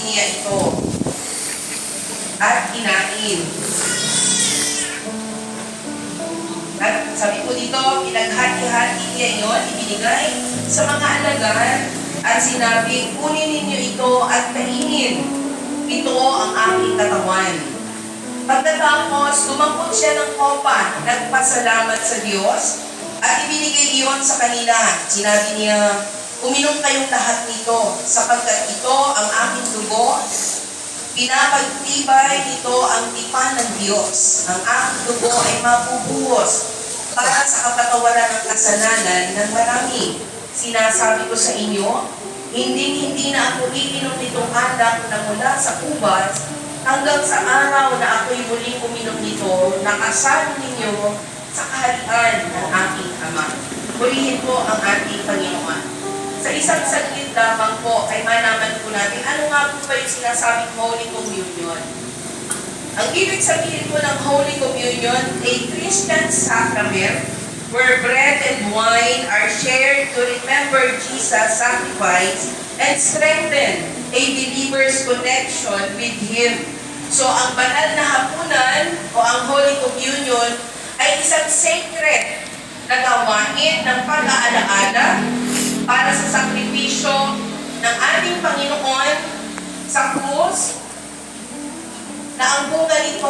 niya ito at kinain. At sabi ko dito, pinaghati-hati niya yun, ibinigay sa mga alagad at sinabi, kunin ninyo ito at kainin. Ito ang aking katawan. Pagkatapos, tumakot siya ng kopa, nagpasalamat sa Diyos, at ibinigay iyon sa kanila. Sinabi niya, uminom kayong lahat nito, sapagkat ito ang aking dugo. Pinapagtibay nito ang tipan ng Diyos. Ang aking dugo ay mabubuhos para sa kapatawaran ng kasalanan ng marami. Sinasabi ko sa inyo, hindi na ako iinom nitong alak na mula sa ubas hanggang sa araw na ako'y muling uminom nito, nakasalo ninyo sa kaharian ng aking Ama. Purihin po ang ating Panginoon. Sa isang saglit lamang po ay malaman po natin ano nga po ba yung sinasabing Holy Communion. Ang ibig sabihin po ng Holy Communion ay Christian sacrament where bread and wine are shared to remember Jesus' sacrifice and strengthen a believer's connection with Him. So ang banal na hapunan o ang Holy Communion ay isang sacred na gawain ng pag-aalaala para sa sakripisyo ng ating Panginoon sa krus na ang bunga nito